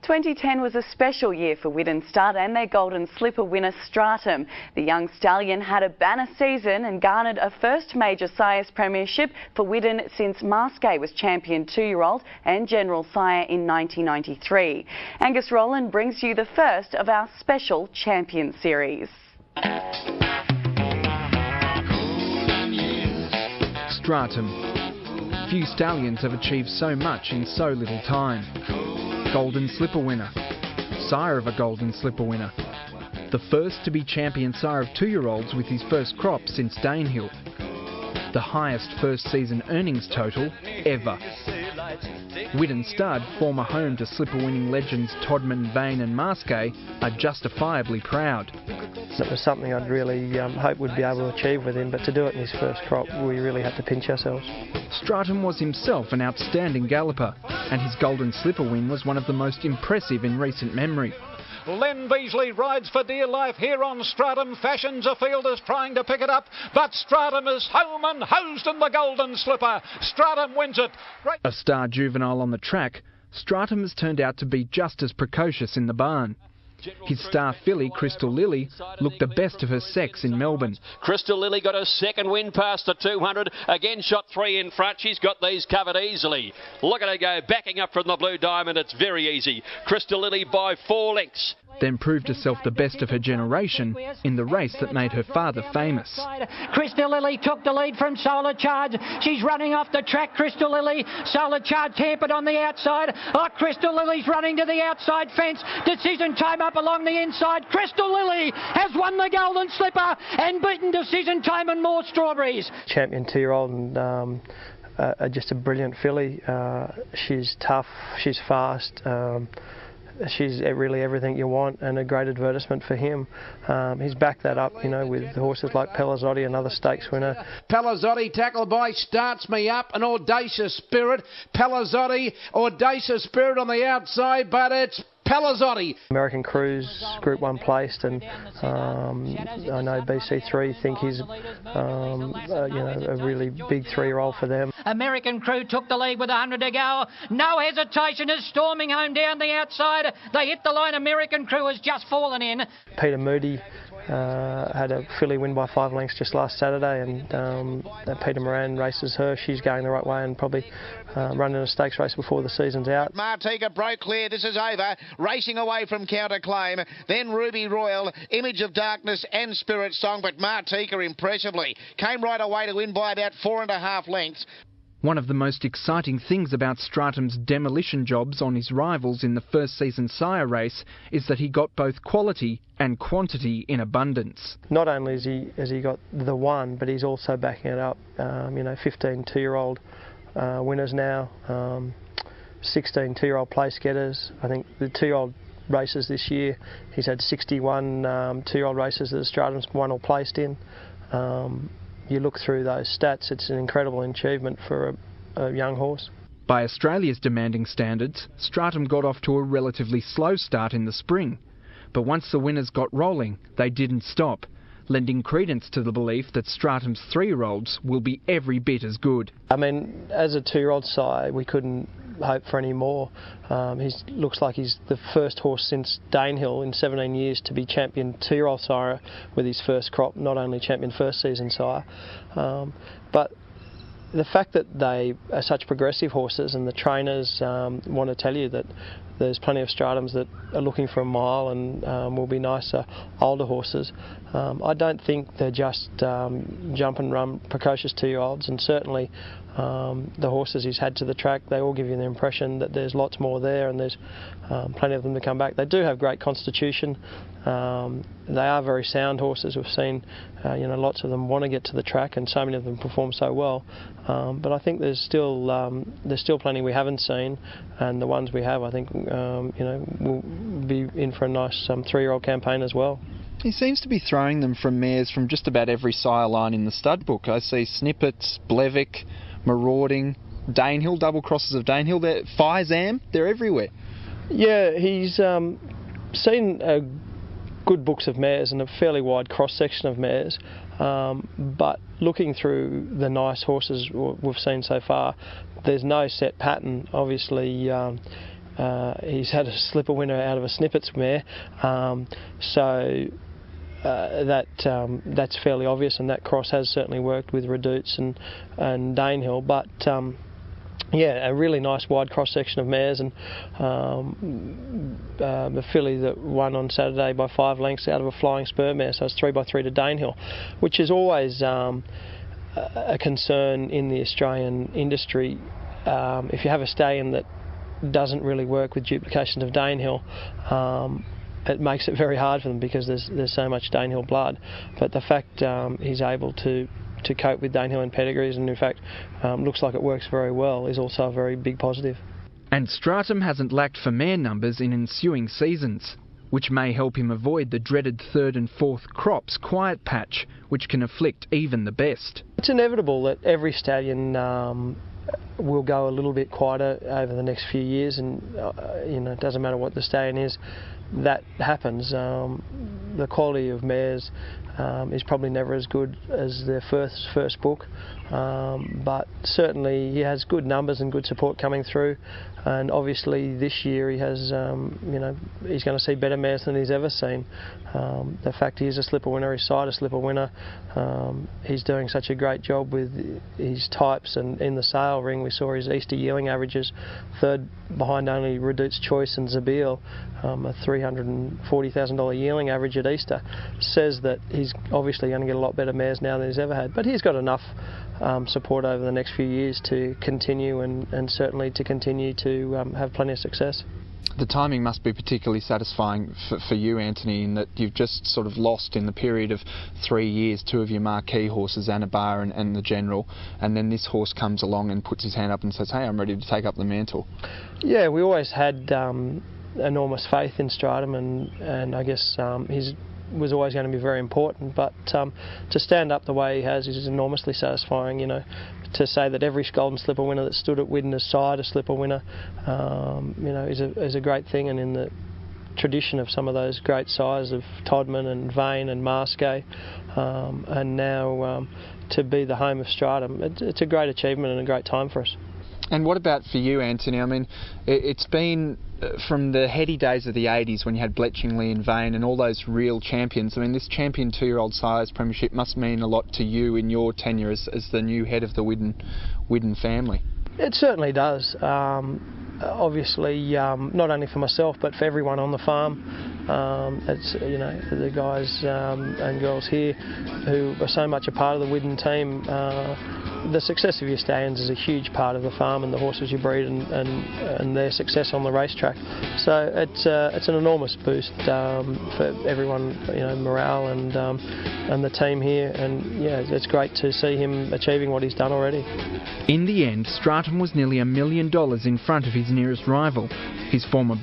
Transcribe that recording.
2010 was a special year for Widden Stud and their Golden Slipper winner Stratum. The young stallion had a banner season and garnered a first major sires premiership for Widden since Masqué was champion 2-year-old and general sire in 1993. Angus Rowland brings you the first of our special champion series. Stratum. Few stallions have achieved so much in so little time. Golden Slipper winner. Sire of a Golden Slipper winner. The first to be champion sire of 2-year-olds with his first crop since Danehill. The highest first season earnings total ever. Widden Stud, former home to slipper-winning legends Todman, Vane and Masqué, are justifiably proud. It was something I'd really hoped we'd be able to achieve with him, but to do it in his first crop, we really had to pinch ourselves. Stratum was himself an outstanding galloper, and his Golden Slipper win was one of the most impressive in recent memory. Len Beasley rides for dear life here on Stratum. Fashions a fielders trying to pick it up, but Stratum is home and hosed in the Golden Slipper. Stratum wins it. A star juvenile on the track, Stratum has turned out to be just as precocious in the barn. His star filly, Crystal Lily, looked the best of her sex in Melbourne. Crystal Lily got her second win past the 200. Again shot 3 in front. She's got these covered easily. Look at her go, backing up from the Blue Diamond. It's very easy. Crystal Lily by 4 lengths. Then proved herself the best of her generation in the race that made her father famous. Crystal Lily took the lead from Solar Charge. She's running off the track, Crystal Lily. Solar Charge hampered on the outside. Oh, Crystal Lily's running to the outside fence. Decision time up along the inside. Crystal Lily has won the Golden Slipper and beaten Decision Time and More Strawberries. Champion 2-year-old and just a brilliant filly. She's tough, she's fast. She's really everything you want and a great advertisement for him. He's backed that up, you know, with horses like Pelazzotti, another stakes winner. Pelazzotti tackled by Starts Me Up, an Audacious Spirit. Pelazzotti, Audacious Spirit on the outside, but it's Pelazzotti. American Cruise Group 1 placed, and I know BC3 think he's a really big 3-year-old for them. American Crew took the lead with 100 to go. No hesitation, is storming home down the outside. They hit the line. American Crew has just fallen in. Peter Moody had a filly win by 5 lengths just last Saturday, and Peter Moran races her. She's going the right way and probably running a stakes race before the season's out. Martika broke clear. This is over. Racing away from Counterclaim. Then Ruby Royal, Image of Darkness and Spirit Song, but Martika impressively came right away to win by about 4.5 lengths. One of the most exciting things about Stratum's demolition jobs on his rivals in the first season sire race is that he got both quality and quantity in abundance. Not only has he got the one, but he's also backing it up. 15 2-year-old winners now, 16 2-year-old place getters. I think the 2-year-old races this year, he's had 61 2-year-old races that Stratum's won or placed in. You look through those stats, it's an incredible achievement for a young horse. By Australia's demanding standards, Stratum got off to a relatively slow start in the spring. But once the winners got rolling, they didn't stop, lending credence to the belief that Stratum's 3-year-olds will be every bit as good. I mean, as a 2-year-old sire, we couldn't hope for any more. He looks like he's the first horse since Danehill in 17 years to be champion 2-year-old sire with his first crop, not only champion first season sire. But the fact that they are such progressive horses, and the trainers want to tell you that there's plenty of Stratums that are looking for a mile and will be nicer, older horses. I don't think they're just jump and run precocious 2-year-olds, and certainly the horses he's had to the track, they all give you the impression that there's lots more there, and there's plenty of them to come back. They do have great constitution. They are very sound horses. We've seen lots of them want to get to the track, and so many of them perform so well. But I think there's still plenty we haven't seen, and the ones we have, I think will be in for a nice 3-year-old campaign as well. He seems to be throwing them from mares from just about every sire line in the stud book. I see Snippets, Blevick, Marauding, Danehill, double crosses of Danehill, Fizam, they're everywhere. Yeah, he's seen good books of mares and a fairly wide cross-section of mares, but looking through the nice horses we've seen so far, there's no set pattern. Obviously, he's had a slipper winner out of a Snippets mare, so that's fairly obvious, and that cross has certainly worked with Redutes and Danehill, but yeah, a really nice wide cross section of mares, and the filly that won on Saturday by 5 lengths out of a Flying Spur mare, so it's 3x3 to Danehill, which is always a concern in the Australian industry. If you have a stallion that doesn't really work with duplications of Danehill, it makes it very hard for them because there's so much Danehill blood. But the fact he's able to cope with Danehill in pedigrees, and in fact looks like it works very well, is also a very big positive. And Stratum hasn't lacked for mare numbers in ensuing seasons, which may help him avoid the dreaded 3rd and 4th crops quiet patch, which can afflict even the best. It's inevitable that every stallion will go a little bit quieter over the next few years, and it doesn't matter what the stallion is, that happens. The quality of mares is probably never as good as their first book, but certainly he has good numbers and good support coming through, and obviously this year he has, he's going to see better mares than he's ever seen. The fact he is a slipper winner, his side a slipper winner, he's doing such a great job with his types, and in the sale ring we saw his Easter yearling averages, 3rd behind only Redoute's Choice and Zabeel, a $340,000 yearling average at Easter, says that he's obviously going to get a lot better mares now than he's ever had. But he's got enough support over the next few years to continue, and certainly to continue to have plenty of success. The timing must be particularly satisfying for you, Anthony, in that you've just sort of lost in the period of 3 years 2 of your marquee horses, Anabar and the General, and then this horse comes along and puts his hand up and says, hey, I'm ready to take up the mantle. Yeah, we always had enormous faith in Stratum, and I guess he was always going to be very important, but to stand up the way he has is enormously satisfying. To say that every Golden Slipper winner that stood at Widden's side a slipper winner, is a great thing, and in the tradition of some of those great sires of Todman and Vane and Marsgay, and now to be the home of Stratum, it's a great achievement and a great time for us. And what about for you, Anthony? I mean, it's been from the heady days of the 80s when you had Bletchingley and Vane and all those real champions. I mean, this champion 2-year-old sires premiership must mean a lot to you in your tenure as the new head of the Widden family. It certainly does. Obviously, not only for myself but for everyone on the farm. It's the guys and girls here who are so much a part of the Widden team. The success of your stallions is a huge part of the farm and the horses you breed and their success on the racetrack. So it's an enormous boost for everyone, morale and the team here. And yeah, it's great to see him achieving what he's done already. In the end, Stratum was nearly $1 million in front of his nearest rival, his former